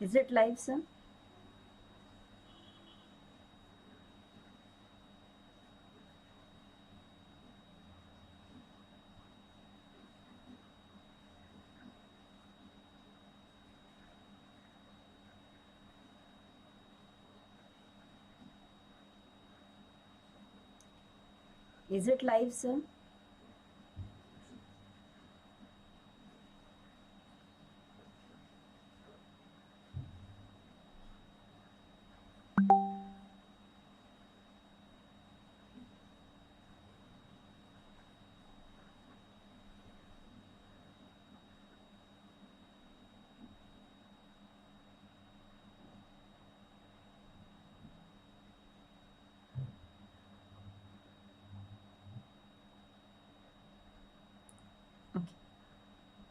Is it live, sir? Is it live, sir?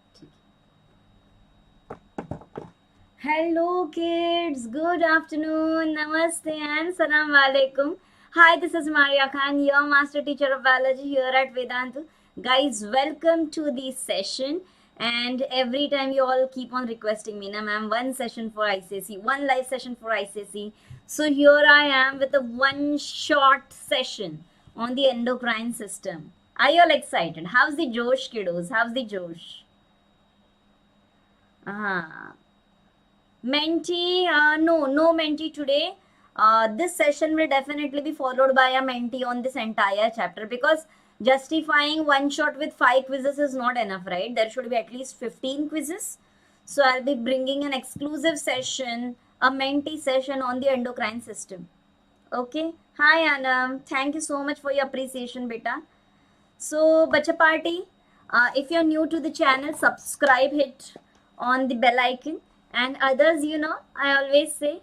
Okay. Hello kids, good afternoon, namaste and salam alaikum. Hi, this is Mariya Khan, your master teacher of biology here at Vedantu. Guys, welcome to the session. And every time you all keep on requesting me, na ma'am, one session for ICSE, one live session for ICSE. So here I am with a one short session on the endocrine system. Are you all excited? How's the Josh, kiddos? How's the Josh? Ah. Mentee, no mentee today. This session will definitely be followed by a mentee on this entire chapter, because justifying one shot with 5 quizzes is not enough, right? There should be at least 15 quizzes. So I'll be bringing an exclusive session, a mentee session on the endocrine system. Okay. Hi Anam. Thank you so much for your appreciation, beta. So, Bacha Party, if you're new to the channel, subscribe, hit on the bell icon. And others, I always say,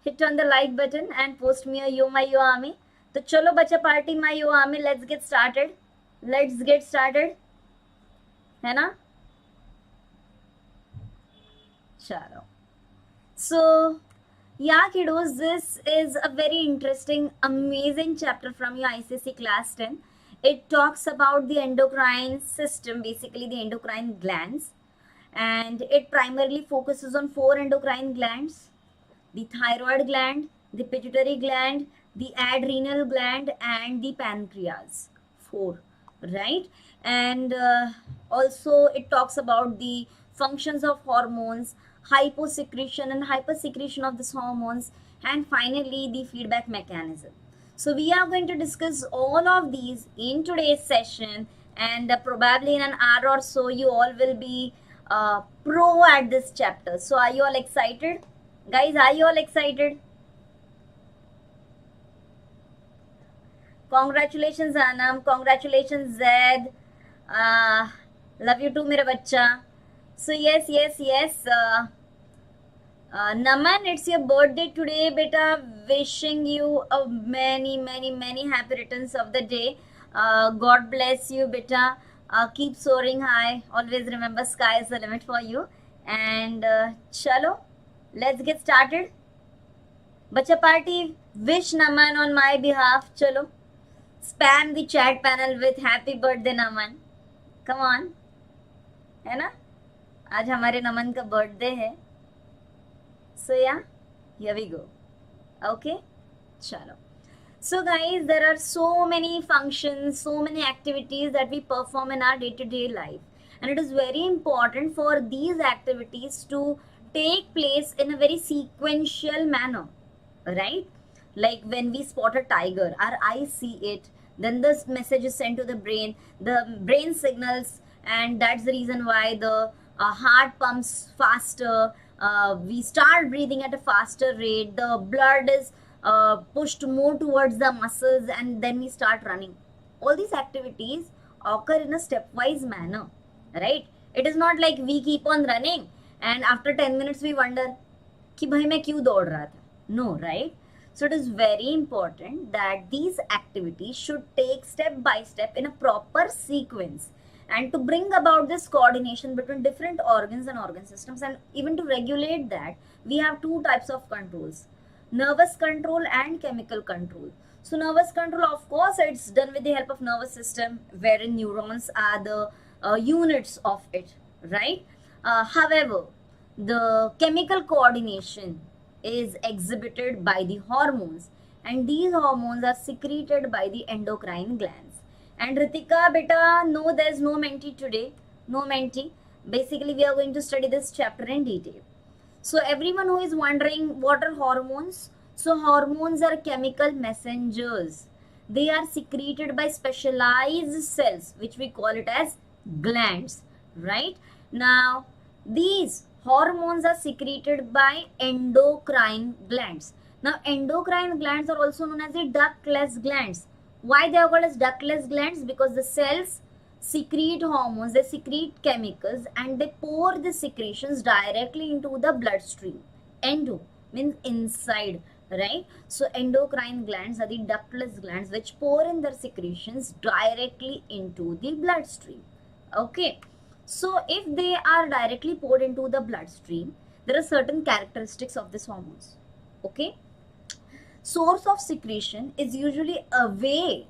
hit on the like button and post me a yo my yo army. So, chalo Bacha Party, my yo army, let's get started. Let's get started. है ना? Chalo. So, yeah, kiddos, this is a very interesting, amazing chapter from your ICSE Class 10. It talks about the endocrine system, basically the endocrine glands, and it primarily focuses on 4 endocrine glands: the thyroid gland, the pituitary gland, the adrenal gland, and the pancreas. 4, right? And also it talks about the functions of hormones, hyposecretion and hypersecretion of these hormones, and finally the feedback mechanism. So we are going to discuss all of these in today's session, and probably in an hour or so you all will be pro at this chapter. So are you all excited? Guys, are you all excited? Congratulations Anam, congratulations Zed. Love you too, mera bacha. So yes. Naman, it's your birthday today, beta. Wishing you a many happy returns of the day. God bless you, beta. Keep soaring high. Always remember, sky is the limit for you. And chalo, let's get started. Bacha party, wish Naman on my behalf. Chalo, spam the chat panel with happy birthday Naman. Come on, है ना? आज हमारे नमन का birthday है. So yeah, here we go. Okay, chalo. So guys, there are so many functions, so many activities that we perform in our day-to-day life, and it is very important for these activities to take place in a very sequential manner, right? Like when we spot a tiger, our eyes see it, then this message is sent to the brain signals, and that's the reason why the heart pumps faster. We start breathing at a faster rate, the blood is pushed more towards the muscles, and then we start running. All these activities occur in a stepwise manner, right? It is not like we keep on running and after 10 minutes we wonder कि भाई मैं क्यों दौड़ रहा था. No, right? So it is very important that these activities should take step by step in a proper sequence, and to bring about this coordination between different organs and organ systems, and even to regulate that, we have 2 types of controls: nervous control and chemical control. So nervous control, of course, it's done with the help of nervous system, wherein neurons are the units of it, right? However, the chemical coordination is exhibited by the hormones, and these hormones are secreted by the endocrine glands. And Ritika, beta, no, there's no mentee today. No mentee. Basically, we are going to study this chapter in detail. So everyone who is wondering what are hormones? So hormones are chemical messengers. They are secreted by specialized cells, which we call it as glands, right? Now, these hormones are secreted by endocrine glands. Now, endocrine glands are also known as the ductless glands. Why they are called as ductless glands? Because the cells secrete hormones, they secrete chemicals, and they pour the secretions directly into the bloodstream. Endo means inside, right? So endocrine glands are the ductless glands which pour in their secretions directly into the bloodstream. Okay, so if they are directly poured into the bloodstream, there are certain characteristics of these hormones. Okay, source of secretion is usually away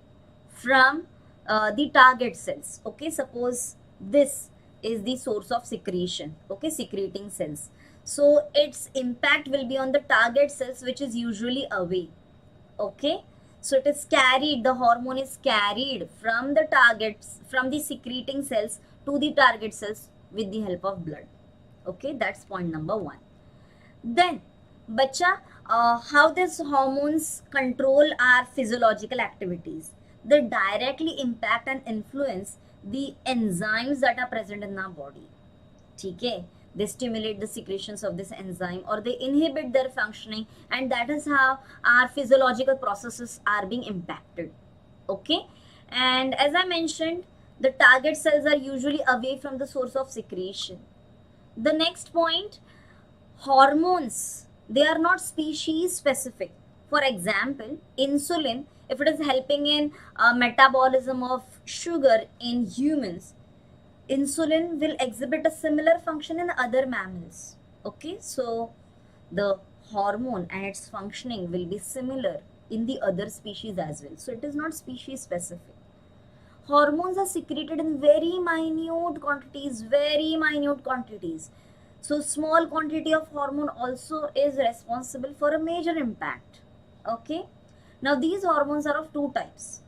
from the target cells. Okay, suppose this is the source of secretion, okay, secreting cells, so its impact will be on the target cells, which is usually away. Okay, so it is carried, the hormone is carried from the targets, from the secreting cells to the target cells with the help of blood. Okay, that's point number one. Then bacha, how these hormones control our physiological activities? They directly impact and influence the enzymes that are present in our body. Okay, they stimulate the secretions of this enzyme or they inhibit their functioning, and that is how our physiological processes are being impacted. Okay, and as I mentioned, the target cells are usually away from the source of secretion. The next point, hormones, they are not species specific. For example, insulin, if it is helping in metabolism of sugar in humans, insulin will exhibit a similar function in other mammals. Okay, so the hormone and its functioning will be similar in the other species as well. So it is not species specific. Hormones are secreted in very minute quantities, very minute quantities. So small quantity of hormone also is responsible for a major impact. Okay. Now these hormones are of two types.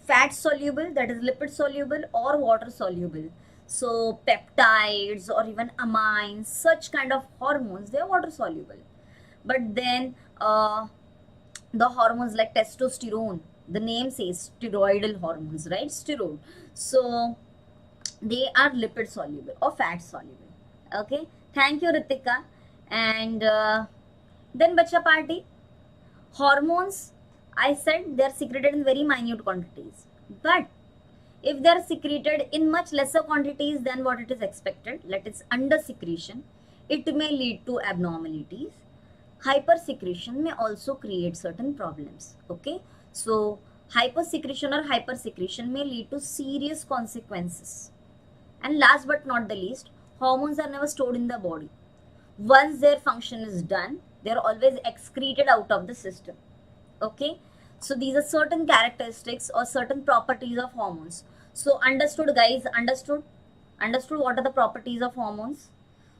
Fat soluble, that is lipid soluble, or water soluble. So peptides or even amines, such kind of hormones, they are water soluble. But then the hormones like testosterone, the name says steroidal hormones, right? Steroid. So they are lipid soluble or fat soluble. Okay, thank you Ritika. And then bacha party, hormones, I said they are secreted in very minute quantities, but if they are secreted in much lesser quantities than what it is expected, let it is under secretion, it may lead to abnormalities. Hypersecretion may also create certain problems. Okay, so hypersecretion or hypersecretion may lead to serious consequences. And last but not the least, hormones are never stored in the body. Once their function is done, they are always excreted out of the system. Okay, so these are certain characteristics or certain properties of hormones. So understood guys, understood what are the properties of hormones?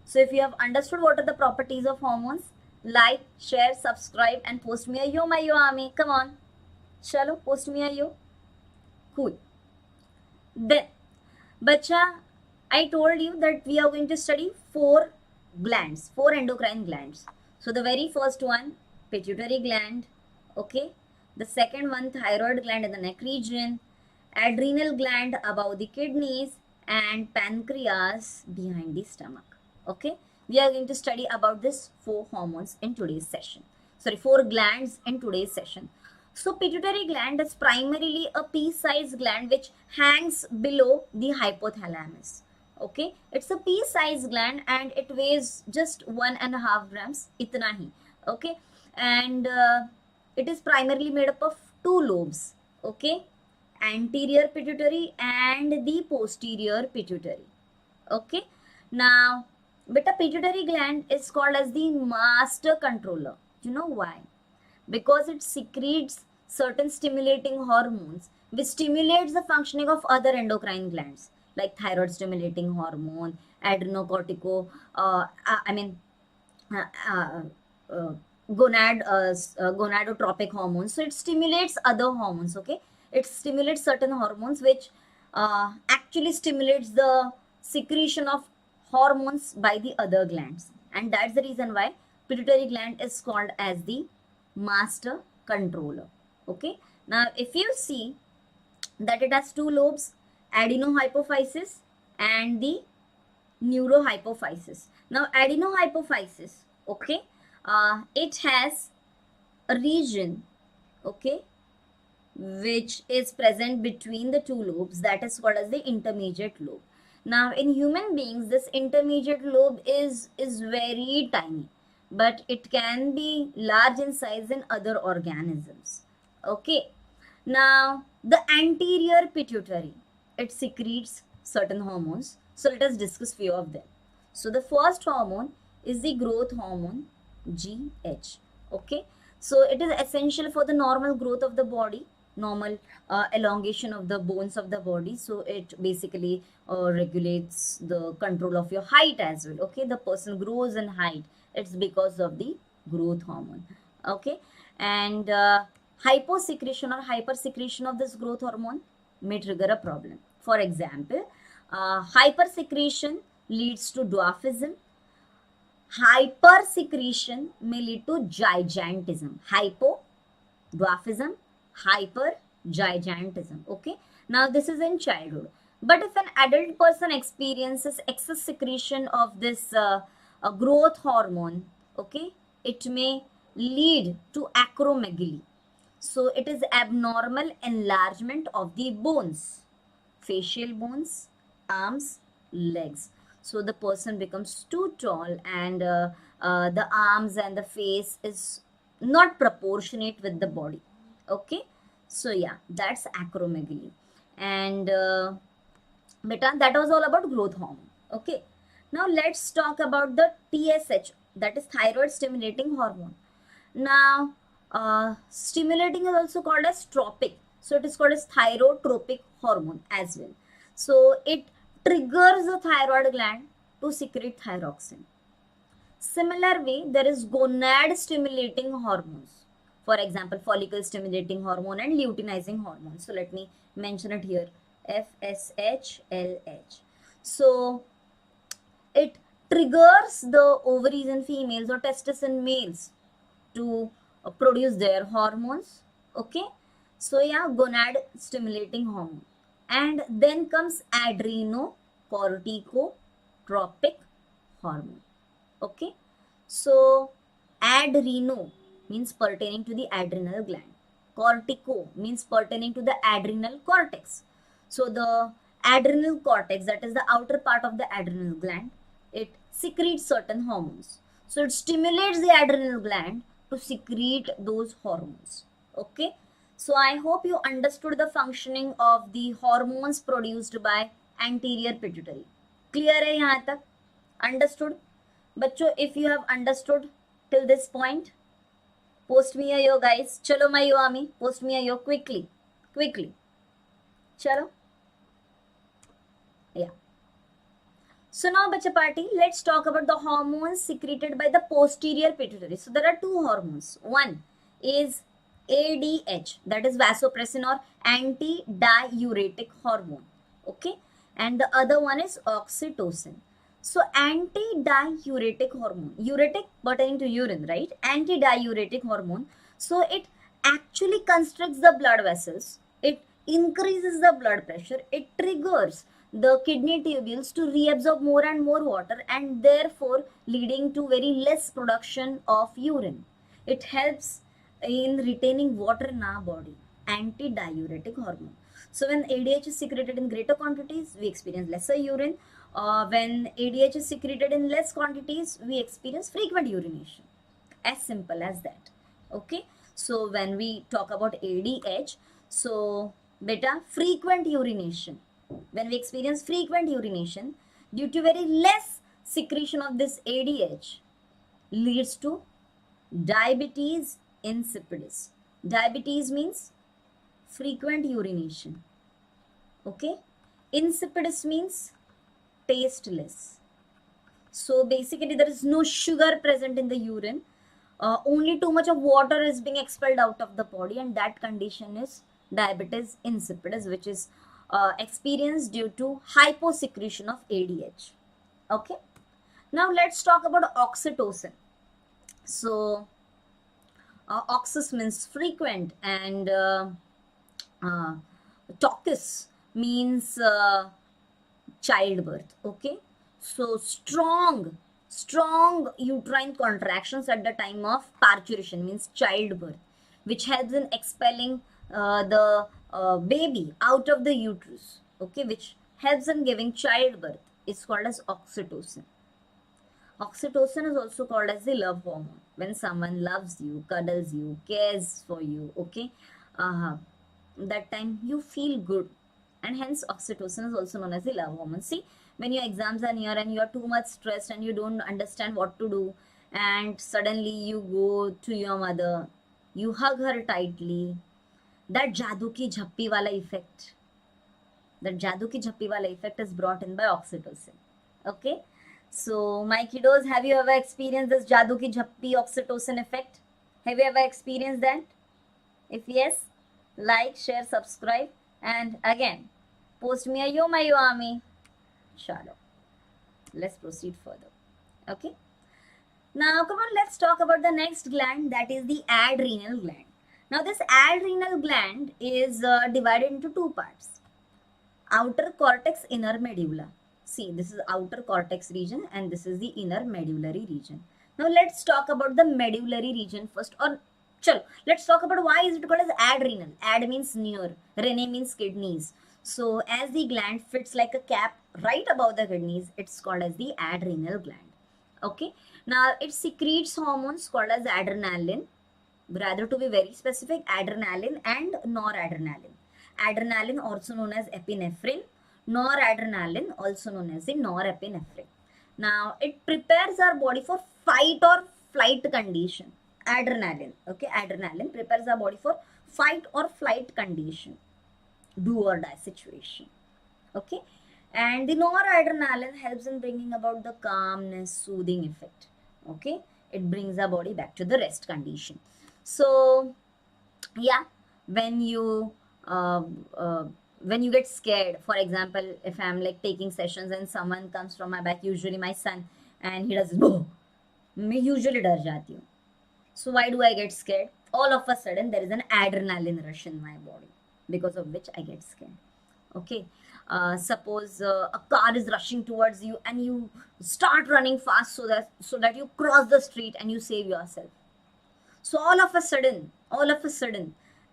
So if you have understood what are the properties of hormones, like, share, subscribe and post me a yo my yo army. Come on, chalo, post me a yo. Cool. Then bacha, I told you that we are going to study four glands, four endocrine glands. So the very first one, pituitary gland. Okay, the second one, thyroid gland in the neck region, adrenal gland above the kidneys, and pancreas behind the stomach. Okay, we are going to study about this four hormones in today's session. Sorry, four glands in today's session. So pituitary gland is primarily a pea-sized gland which hangs below the hypothalamus. Okay, it's a pea-sized gland and it weighs just 1.5 grams, itna hi. Okay, and it is primarily made up of two lobes. Okay, anterior pituitary and the posterior pituitary. Okay, now beta, pituitary gland is called as the master controller. You know why? Because it secretes certain stimulating hormones which stimulates the functioning of other endocrine glands like thyroid stimulating hormone, adrenocortico, uh, uh, uh, gonadotropic hormones. So it stimulates other hormones. Okay, it stimulates certain hormones which actually stimulates the secretion of hormones by the other glands, and that's the reason why pituitary gland is called as the master controller. Okay, now if you see that it has two lobes, adenohypophysis and the neurohypophysis. Now adenohypophysis, okay, it has a region, okay, which is present between the two lobes, that is called as the intermediate lobe. Now in human beings this intermediate lobe is very tiny, but it can be large in size in other organisms. Okay, now the anterior pituitary, it secretes certain hormones, so let us discuss few of them. So the first hormone is the growth hormone, GH. Okay, so it is essential for the normal growth of the body, normal elongation of the bones of the body. So it basically regulates the control of your height as well. Okay, the person grows in height, it's because of the growth hormone. Okay, and hyposecretion or hypersecretion of this growth hormone may trigger a problem. For example, hypersecretion leads to dwarfism. Hypersecretion may lead to gigantism. Hypo, dwarfism, hyper, gigantism. Okay, now this is in childhood, but if an adult person experiences excess secretion of this growth hormone, okay, it may lead to acromegaly. So it is abnormal enlargement of the bones, facial bones, arms, legs. So the person becomes too tall, and the arms and the face is not proportionate with the body. Okay, so yeah, that's acromegaly. And beta, that was all about growth hormone. Okay, now let's talk about the TSH, that is thyroid stimulating hormone. Now stimulating is also called as tropic, so it is called as thyrotropic hormone as well. So it triggers the thyroid gland to secrete thyroxine. Similar way, there is gonad stimulating hormones, for example follicle stimulating hormone and luteinizing hormone. So let me mention it here, FSH, LH. So it triggers the ovaries in females or testes in males to produce their hormones. Okay, so yeah, gonad stimulating hormone. And then comes adrenocorticotropic hormone. Okay, so adreno means pertaining to the adrenal gland, cortico means pertaining to the adrenal cortex. So the adrenal cortex, that is the outer part of the adrenal gland, it secretes certain hormones. So it stimulates the adrenal gland to secrete those hormones. Okay, so I hope you understood the functioning of the hormones produced by anterior pituitary. Clear है यहाँ तक? Understood? बच्चों, if you have understood till this point, post me a yo guys. चलो my yo आमी, post me a yo quickly. चलो. Yeah. So now bacha party, let's talk about the hormones secreted by the posterior pituitary. So there are two hormones. One is ADH, that is vasopressin or antidiuretic hormone. Okay, and the other one is oxytocin. So antidiuretic hormone, uretic pertaining to urine, right? Antidiuretic hormone. So it actually constricts the blood vessels. It increases the blood pressure. It triggers the kidney tubules to reabsorb more and more water, and therefore leading to very less production of urine. It helps in retaining water in our body. Antidiuretic hormone. So when ADH is secreted in greater quantities, we experience lesser urine. When ADH is secreted in less quantities, we experience frequent urination. As simple as that. Okay, so when we talk about ADH, so beta, frequent urination, when we experience frequent urination due to very less secretion of this ADH, leads to diabetes insipidus. Diabetes means frequent urination. Okay, insipidus means tasteless. So basically there is no sugar present in the urine. Only too much of water is being expelled out of the body, and that condition is diabetes insipidus, which is experienced due to hyposecretion of ADH. Okay. Now let's talk about oxytocin. So oxys means frequent, and uh, toxis means childbirth. Okay, so strong uterine contractions at the time of parturition means childbirth, which helps in expelling the baby out of the uterus. Okay, which helps in giving childbirth, is called as oxytocin. Oxytocin is also called as the love hormone. When someone loves you, cuddles you, cares for you, okay, that time you feel good. And hence oxytocin is also known as the love hormone. See, when your exams are near and you are too much stressed and you don't understand what to do, and suddenly you go to your mother, you hug her tightly, that jadoo ki jhappi wala effect, that jadoo ki jhappi wala effect is brought in by oxytocin. Okay. So, my kiddos, have you ever experienced this jadoo ki jhappi oxytocin effect? Have you ever experienced that? If yes, like, share, subscribe, and again, post me a yo my yo army. Chalo. Let's proceed further. Okay. Now, come on, let's talk about the next gland, that is the adrenal gland. Now, this adrenal gland is divided into two parts: outer cortex, inner medulla. See, this is outer cortex region and this is the inner medullary region. Now let's talk about the medullary region first. Or chalo, let's talk about why is it called as adrenal. Ad means near, rene means kidneys. So as the gland fits like a cap right above the kidneys, it's called as the adrenal gland. Okay. Now it secretes hormones called as adrenaline. Rather, to be very specific, adrenaline and noradrenaline. Adrenaline also known as epinephrine, noradrenaline also known as the norepinephrine. Now it prepares our body for fight or flight condition. Adrenaline, okay, adrenaline prepares our body for fight or flight condition, do or die situation. Okay, and the noradrenaline helps in bringing about the calmness, soothing effect. Okay, it brings our body back to the rest condition. So yeah, when you uh, uh, when you get scared, for example, if I'm like taking sessions and someone comes from my back, usually my son, and he does boh, मैं usually डर जाती हूँ. So why do I get scared? All of a sudden there is an adrenaline rush in my body, because of which I get scared. Okay, suppose a car is rushing towards you and you start running fast so that you cross the street and you save yourself. So all of a sudden,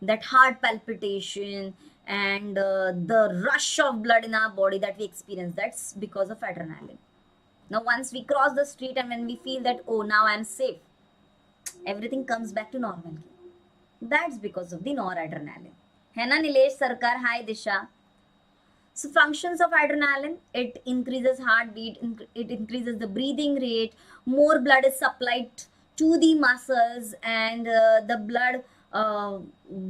that heart palpitation and the rush of blood in our body that we experience, that's because of adrenaline. Now, once we cross the street and when we feel that, oh, now I'm safe, everything comes back to normal. That's because of the noradrenaline. है ना नीलेश सरकार? Hi Disha. So functions of adrenaline: it increases heartbeat, it increases the breathing rate, more blood is supplied to the muscles, and the blood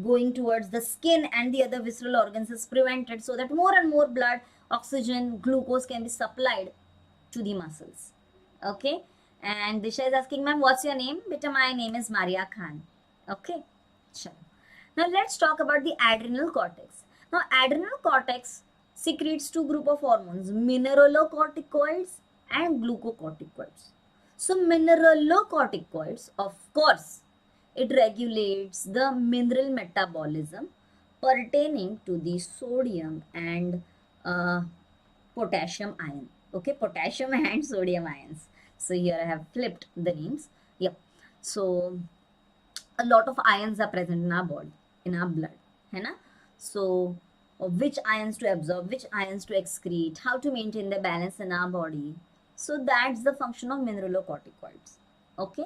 going towards the skin and the other visceral organs is prevented, so that more and more blood, oxygen, glucose can be supplied to the muscles. Okay, and Disha is asking, ma'am, what's your name? Beta, my name is Mariya Khan. Okay, sure. Now let's talk about the adrenal cortex. Now adrenal cortex secretes two group of hormones, mineralocorticoids and glucocorticoids. So mineralocorticoids, of course, it regulates the mineral metabolism pertaining to the sodium and potassium ion. Okay, potassium and sodium ions. So here I have flipped the names. Yep. So a lot of ions are present in our body, in our blood. है ना? So which ions to absorb, which ions to excrete, how to maintain the balance in our body. So that's the function of mineralocorticoids. Okay.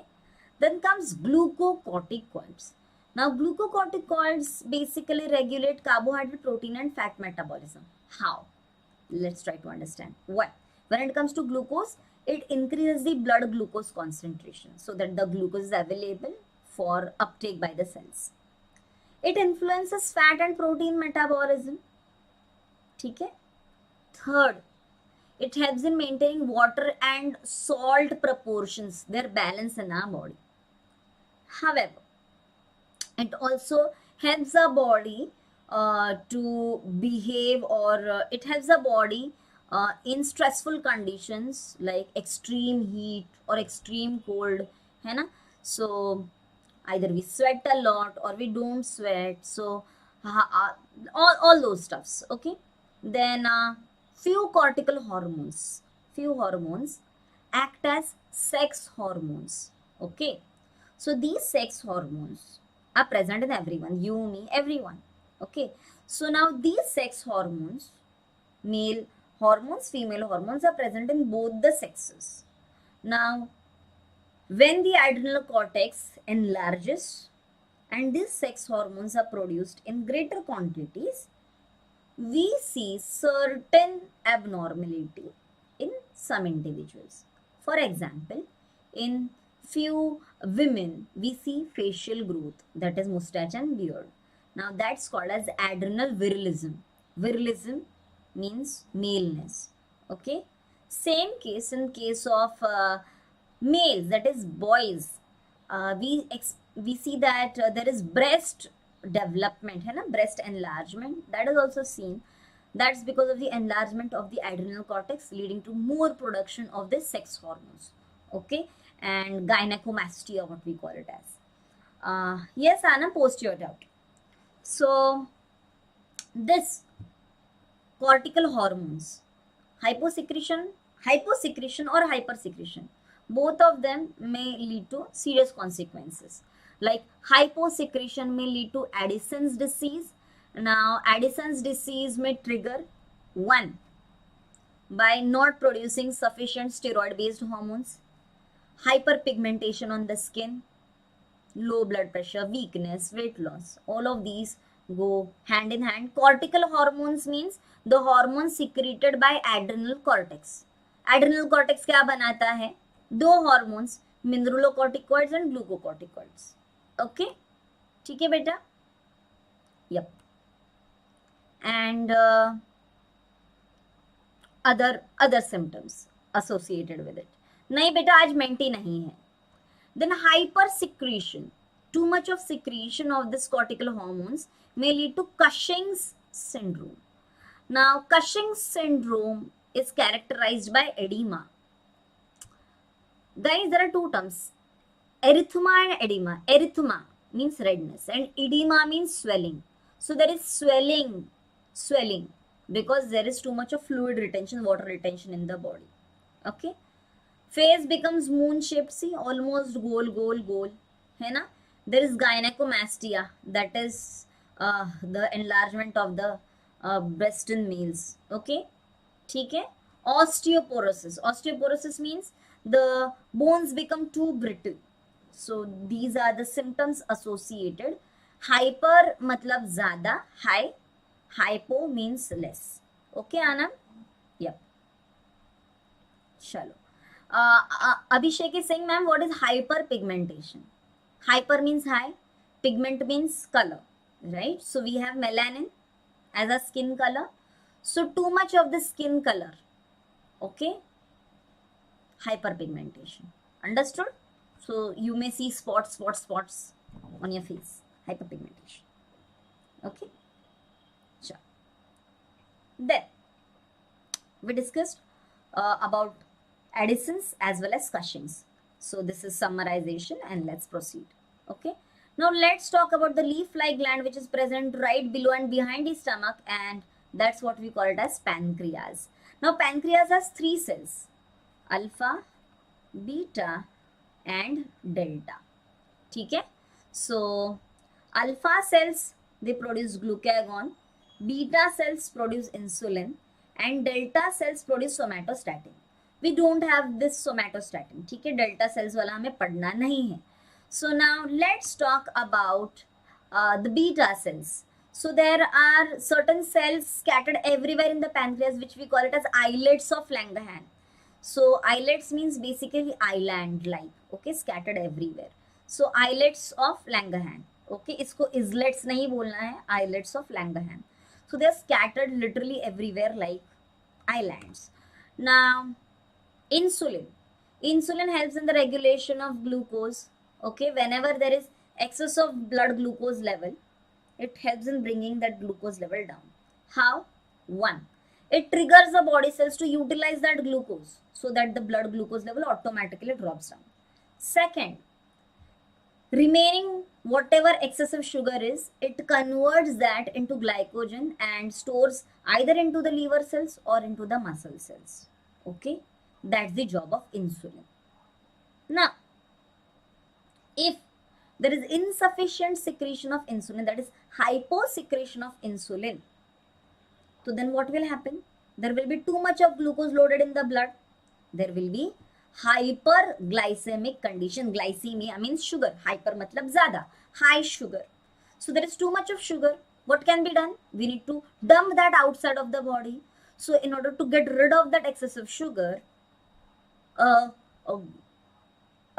Then comes glucocorticoids. Now glucocorticoids basically regulate carbohydrate, protein and fat metabolism. How? Let's try to understand. What? When it comes to glucose, it increases the blood glucose concentration so that the glucose is available for uptake by the cells. It influences fat and protein metabolism. ठीक है? Third, It helps in maintaining water and salt proportions, their balance in our body. However, it also helps our body to behave, or it helps the body in stressful conditions like extreme heat or extreme cold, है ना? So either we sweat a lot or we don't sweat, so all those stuffs. Okay, then few hormones act as sex hormones. Okay, so these sex hormones are present in everyone, you, me, everyone. Okay, so now these sex hormones, male hormones, female hormones, are present in both the sexes. Now when the adrenal cortex enlarges and these sex hormones are produced in greater quantities, we see certain abnormality in some individuals. For example, in few women, we see facial growth, that is mustache and beard. Now that's called as adrenal virilism. Virilism means maleness. Okay. Same case in case of males, that is boys. We see that there is breast development, है ना, breast enlargement, that is also seen. That's because of the enlargement of the adrenal cortex, leading to more production of the sex hormones. Okay, and gynecomastia, what we call it as. Yes, Anna, post your doubt. So this cortical hormones, hyposecretion or hypersecretion, both of them may lead to serious consequences. Like hyposecretion may lead to Addison's disease. Now Addison's disease may trigger, one, by not producing sufficient steroid based hormones, hyperpigmentation on the skin, low blood pressure, weakness, weight loss, all of these go hand in hand. Cortical hormones means the hormones secreted by adrenal cortex. Adrenal cortex क्या बनाता है? दो hormones, mineralocorticoids and glucocorticoids. Okay, ठीक है बेटा? Yep. And other symptoms associated with it. नहीं बेटा, आज मेंटी नहीं है. Then hypersecretion, too much of secretion of this cortical hormones may lead to Cushing's syndrome. Now Cushing's syndrome is characterized by edema. Guys, there are two terms, erythema and edema. Erythema means redness and edema means swelling. So there is swelling because there is too much of fluid retention, water retention in the body. Okay, face becomes moon shaped, see, almost goal, है ना? There is gynecomastia, that is the enlargement of the breast in males. Okay, ठीक है? Osteoporosis means the bones become too brittle. So these are the symptoms associated. Hyper matlab ज़्यादा, high, hypo means less. Okay, Anand? Yep. Chalo. Abhishek is saying, ma'am, what is hyperpigmentation? Hyper means high, pigment means color, right? So we have melanin as a skin color. So too much of the skin color, okay? Hyperpigmentation. Understood? So you may see spots on your face. Hyperpigmentation. Okay? Sure. Then we discussed about Addison's as well as Cushing's. So this is summarization and let's proceed. Okay. Now let's talk about the leaf-like gland which is present right below and behind the stomach, and that's what we call it as pancreas. Now pancreas has three cells, alpha, beta and delta. Okay. So alpha cells, they produce glucagon, beta cells produce insulin and delta cells produce somatostatin. We don't have this somatostatin. ठीक है, delta cells वाला हमें पढ़ना नहीं है. So now let's talk about the beta cells. So there are certain cells scattered everywhere in the pancreas which we call it as islets of Langerhans. So islets means basically island like, okay, scattered everywhere. So islets of Langerhans. Okay, इसको islets नहीं बोलना है, islets of Langerhans. So they are scattered literally everywhere like islands. Now, insulin. Insulin helps in the regulation of glucose. Okay, whenever there is excess of blood glucose level, it helps in bringing that glucose level down. How? One, it triggers the body cells to utilize that glucose so that the blood glucose level automatically drops down. Second, remaining whatever excessive sugar is, it converts that into glycogen and stores either into the liver cells or into the muscle cells. Okay, that's the job of insulin. Now, if there is insufficient secretion of insulin, that is hyposecretion of insulin, so then what will happen? There will be too much of glucose loaded in the blood. There will be hyperglycemic condition. Glycemia means sugar. Hyper matlab zyada, high sugar. So there is too much of sugar. What can be done? We need to dump that outside of the body. So in order to get rid of that excessive sugar, a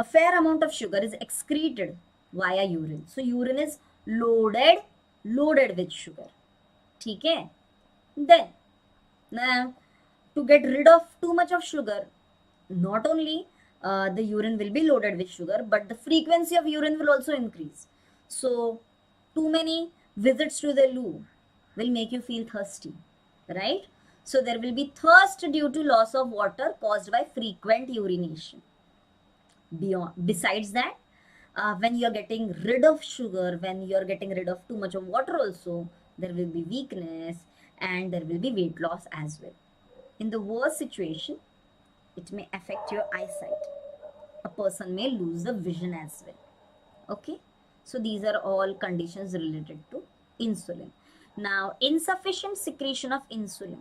fair amount of sugar is excreted via urine. So urine is loaded with sugar. Okay? Then, now to get rid of too much of sugar, not only the urine will be loaded with sugar, but the frequency of urine will also increase. So too many visits to the loo will make you feel thirsty, right? So there will be thirst due to loss of water caused by frequent urination. Besides that, when you are getting rid of sugar, when you are getting rid of too much of water also, there will be weakness and there will be weight loss as well. In the worst situation, it may affect your eyesight. A person may lose the vision as well. Okay, so these are all conditions related to insulin. Now, insufficient secretion of insulin,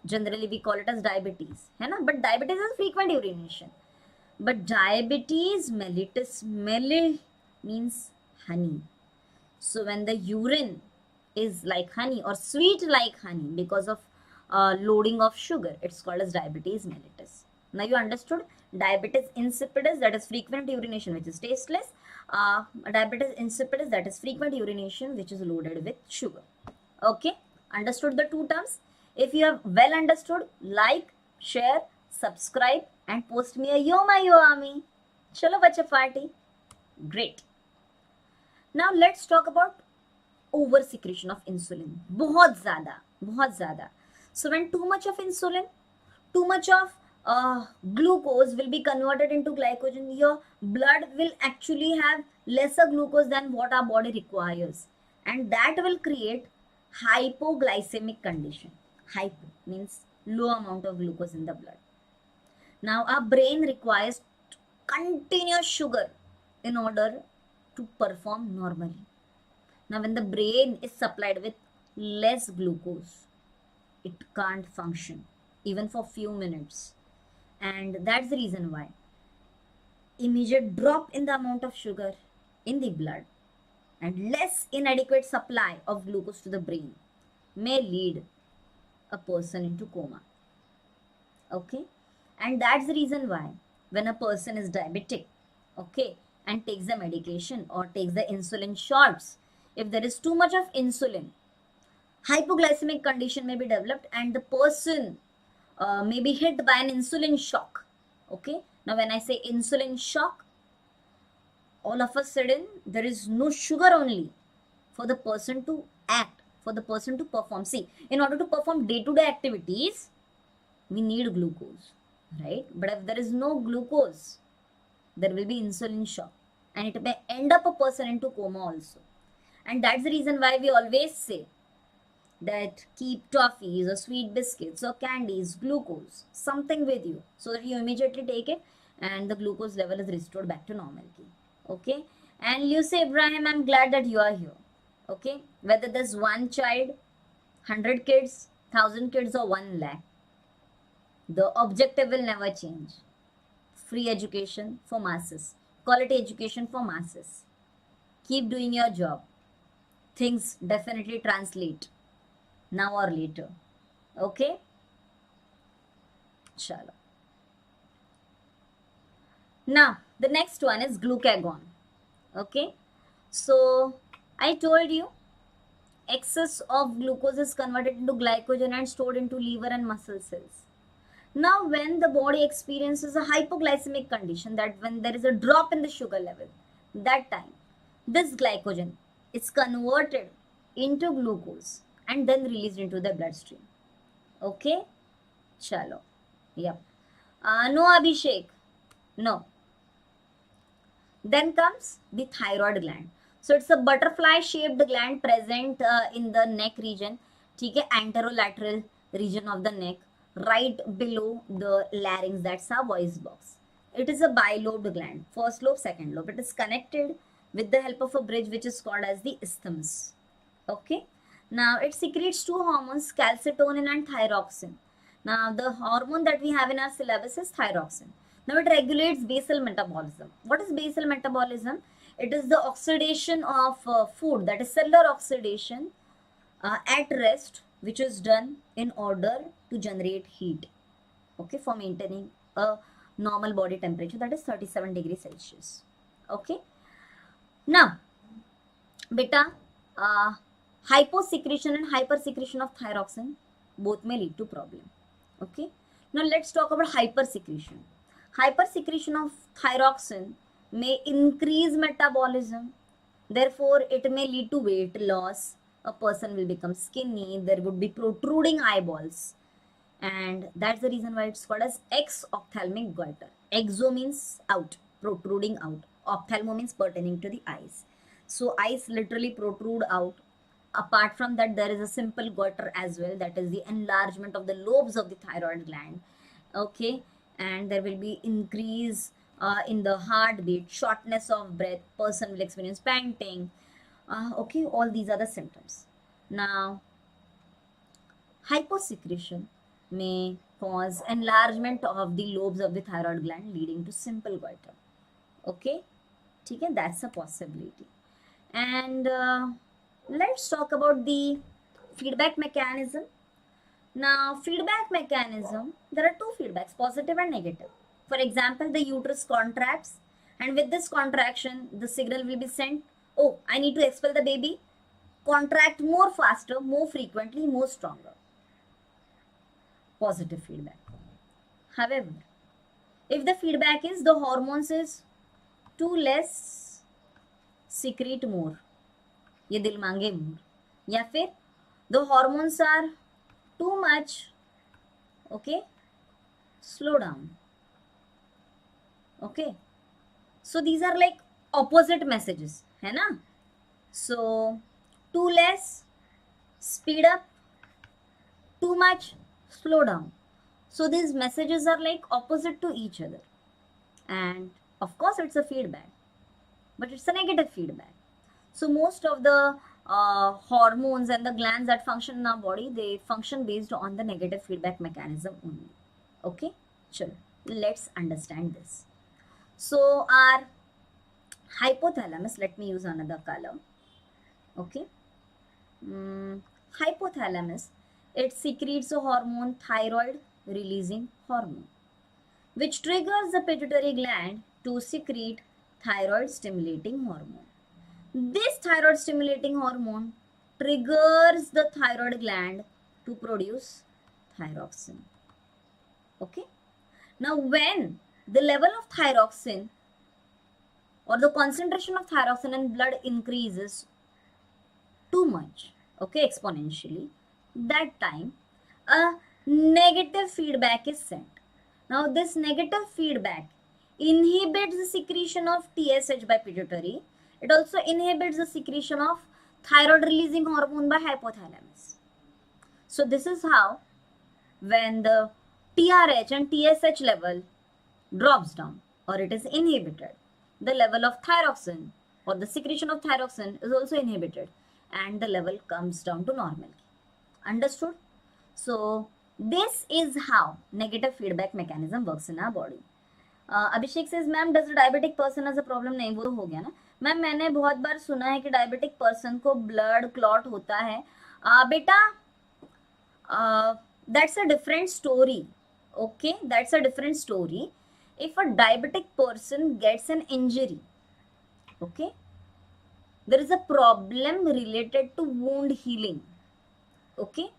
generally we call it as diabetes, है ना? But diabetes is frequent urination. But diabetes mellitus, means honey. So when the urine is like honey or sweet like honey because of loading of sugar, it's called as diabetes mellitus. Now you understood? Diabetes insipidus, that is frequent urination which is tasteless. Diabetes insipidus, that is frequent urination which is loaded with sugar. Okay, understood the two terms? If you have well understood, like, share, subscribe and post me a yo my yo army. Chalo bacha party. Great. Now let's talk about over secretion of insulin. बहुत ज़्यादा. So when too much of insulin, too much of glucose will be converted into glycogen, your blood will actually have lesser glucose than what our body requires, and that will create hypoglycemic condition. Hypo means low amount of glucose in the blood. Now our brain requires continuous sugar in order to perform normally. Now when the brain is supplied with less glucose, it can't function even for few minutes, and that's the reason why immediate drop in the amount of sugar in the blood and less inadequate supply of glucose to the brain may lead a person into coma. Okay, and that's the reason why when a person is diabetic, okay, and takes the medication or takes the insulin shots, if there is too much of insulin, hypoglycemic condition may be developed and the person may be hit by an insulin shock. Okay, now when I say insulin shock, all of a sudden there is no sugar only for the person to act, for the person to perform. See, in order to perform day-to-day activities, we need glucose, right? But if there is no glucose, there will be insulin shock and it may end up a person into coma also. And that's the reason why we always say that keep toffees or sweet biscuits or candies, glucose, something with you so that you immediately take it and the glucose level is restored back to normality. Okay, and you say, Ibrahim, I'm glad that you are here. Okay, whether there's one child, 100 kids, 1,000 kids or 1 lakh, the objective will never change. Free education for masses, quality education for masses. Keep doing your job. Things definitely translate now or later. Okay, chalo. Now the next one is glucagon. Okay, so I told you excess of glucose is converted into glycogen and stored into liver and muscle cells. Now, when the body experiences a hypoglycemic condition, that when there is a drop in the sugar level, that time this glycogen is converted into glucose and then released into the bloodstream. Okay, chalo. Yep. No, Abhishek. No. Then comes the thyroid gland. So it's a butterfly shaped gland present in the neck region. ठीक है, anterolateral region of the neck, right below the larynx. That's our voice box. It is a bilobed gland. First lobe, second lobe. It is connected with the help of a bridge which is called as the isthmus. Okay. Now it secretes two hormones, calcitonin and thyroxine. Now the hormone that we have in our syllabus is thyroxine. Now it regulates basal metabolism. What is basal metabolism? It is the oxidation of food, that is cellular oxidation at rest, which is done in order to generate heat. Okay, for maintaining a normal body temperature, that is 37 degrees Celsius. Okay. Now, beta, hyposecretion and hypersecretion of thyroxine both may lead to problem. Okay. Now let's talk about hypersecretion. Hypersecretion of thyroxine may increase metabolism. Therefore, it may lead to weight loss. A person will become skinny. There would be protruding eyeballs. And that's the reason why it's called as exophthalmic goiter. Exo means out, protruding out. Ophthalmo means pertaining to the eyes. So eyes literally protrude out. Apart from that, there is a simple goiter as well, that is the enlargement of the lobes of the thyroid gland. Okay, and there will be increase in the heartbeat, shortness of breath, person will experience panting. Okay, all these are the symptoms. Now, hyposecretion may cause enlargement of the lobes of the thyroid gland leading to simple goiter. Okay, okay, that's a possibility. And let's talk about the feedback mechanism. Now, feedback mechanism, there are two feedbacks, positive and negative. For example, the uterus contracts, and with this contraction, the signal will be sent, oh, I need to expel the baby. Contract more faster, more frequently, more stronger. Positive feedback. However, if the feedback is the hormones is too less, secrete more, ये दिल मांगे more, या फिर the hormones are too much, okay, slow down. Okay, so these are like opposite messages, है ना? So too less, speed up, too much, slow down. So these messages are like opposite to each other, and of course it's a feedback, but it's a negative feedback. So most of the hormones and the glands that function in our body, they function based on the negative feedback mechanism only. Okay, chalo, let's understand this. So our hypothalamus, let me use another color. Okay, hypothalamus, it secretes a hormone, thyroid releasing hormone, which triggers the pituitary gland to secrete thyroid stimulating hormone. This thyroid stimulating hormone triggers the thyroid gland to produce thyroxine. Okay. Now, when the level of thyroxine or the concentration of thyroxine in blood increases too much, okay, exponentially, that time a negative feedback is sent. Now, this negative feedback inhibits the secretion of TSH by pituitary. It also inhibits the secretion of thyroid releasing hormone by hypothalamus. So this is how, when the TRH and TSH level drops down or it is inhibited, the level of thyroxine or the secretion of thyroxine is also inhibited and the level comes down to normal. Understood? So this is how negative feedback mechanism works in our body. Abhishek says, ma'am, does a diabetic person has a problem? नहीं, वो तो हो गया ना ma'am. मैंने बहुत बार सुना है कि डायबिटिक पर्सन को ब्लड क्लॉट होता है. बेटा, that's a different story. Okay, that's a different story. If a diabetic person gets an injury, okay, there is a problem related to wound healing. Okay,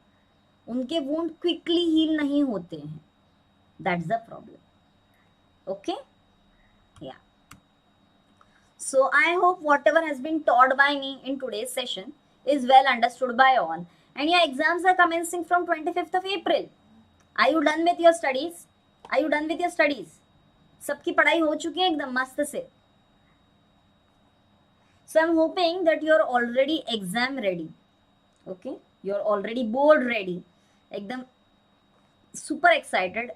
उनके wound quickly heal नहीं होते हैं. That's the problem. Okay? Yeah. So I hope whatever has been taught by me in today's session is well understood by all. And your exams are commencing from 25th of April. Are you done with your studies? Are you done with your studies? सबकी पढ़ाई हो चुकी है एकदम मस्त से. So I'm hoping that you're already exam ready. Okay? You're already board ready. एकदम super excited,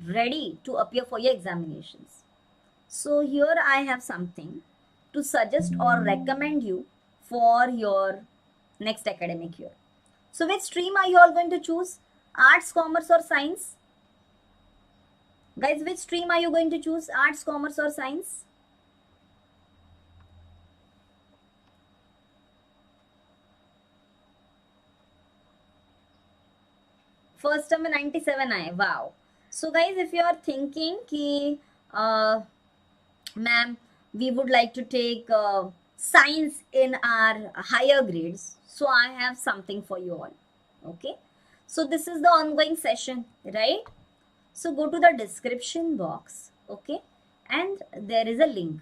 ready to appear for your examinations. So here I have something to suggest or recommend you for your next academic year. So which stream are you all going to choose? Arts, commerce or science? Guys, which stream are you going to choose? Arts, commerce or science? First term में 97 आए. Wow. So guys, if you are thinking कि ma'am, we would like to take science in our higher grades, so I have something for you all. Okay. So this is the ongoing session, right? So go to the description box, okay, and there is a link.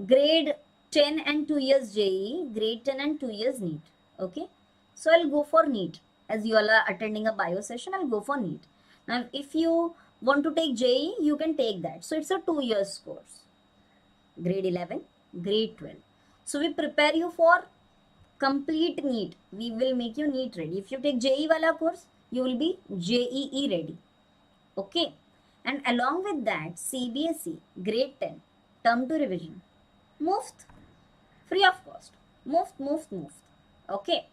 Grade 10 and 2 years JEE, grade 10 and 2 years NEET, okay. So I'll go for NEET. As you all are attending a bio session, I'll go for NEET. Now, if you want to take JEE, you can take that. So it's a 2 years course. Grade 11, grade 12. So we prepare you for complete NEET. We will make you NEET ready. If you take JEE wala course, you will be JEE ready. Okay. And along with that, CBSE, grade 10, term 2 revision. Muft. Free of cost. Muft. Okay.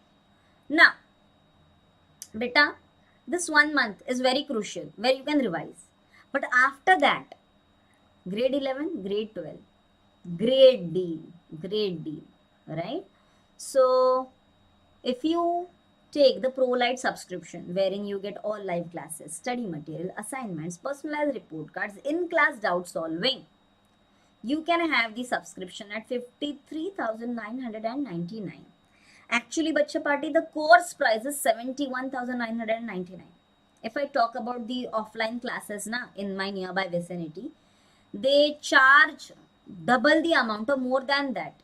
Now, beta, this 1 month is very crucial where you can revise. But after that, grade 11, grade 12, grade D, right? So if you take the ProLite subscription, wherein you get all live classes, study material, assignments, personalized report cards, in-class doubt solving, you can have the subscription at 53,999. Actually, Bacha Party, the course price is 71,999. If I talk about the offline classes in my nearby vicinity, they charge double the amount or more than that.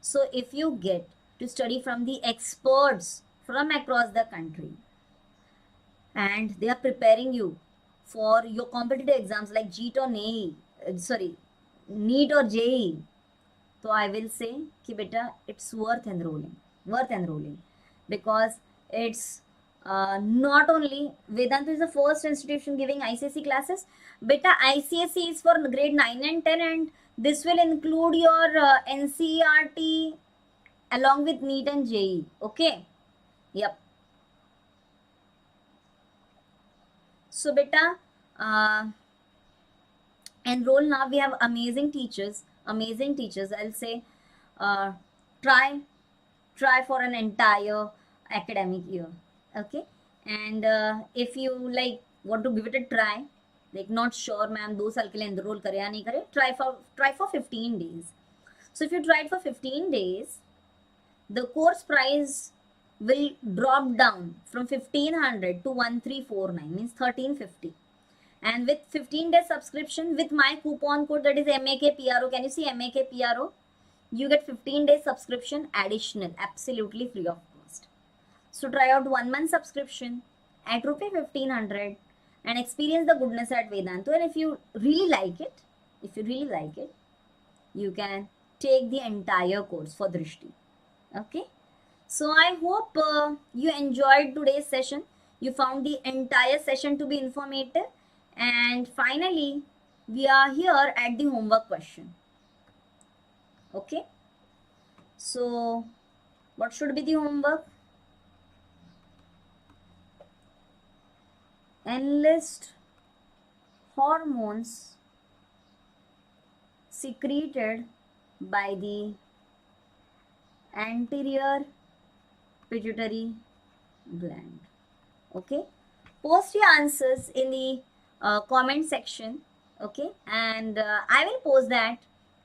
So if you get to study from the experts from across the country and they are preparing you for your competitive exams like NEET or NEET or JEE, so I will say ki beta, it's worth enrolling because it's not only Vedantu is the first institution giving ICSE classes. Beta, ICSE is for grade 9 and 10 and this will include your NCERT along with NEET and JEE. Okay. Yep. So beta, enroll now. We have amazing teachers. I'll say try for an entire academic year. Okay. And if you like want to give it a try, like not sure ma'am 2 साल के लिए enroll करे या नहीं करे, try for 15 days. So if you tried for 15 days, the course price will drop down from 1500 to 1349, means 1350. And with 15 days subscription with my coupon code, that is MAKPRO, can you see MAKPRO? You get 15 days subscription additional, absolutely free of cost. So try out 1 month subscription at rupee 1500 and experience the goodness at Vedantu. And if you really like it, you can take the entire course for Drishti. Okay. So I hope you enjoyed today's session. You found the entire session to be informative. And finally, we are here at the homework question. Okay. So what should be the homework? Enlist hormones secreted by the anterior pituitary gland. Okay. Post your answers in the comment section. Okay. And I will post that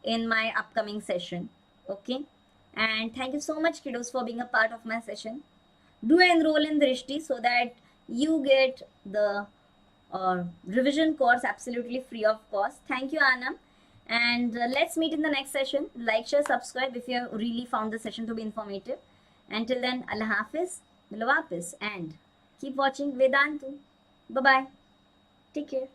in my upcoming session. Okay. And thank you so much, kiddos, for being a part of my session. Do enroll in Drishti so that you get the revision course absolutely free of cost. Thank you, Anam. And let's meet in the next session. Like, share, subscribe if you have really found the session to be informative. Until then, Allah Hafiz, Milo Wapis, and keep watching Vedantu. Bye-bye. Take care.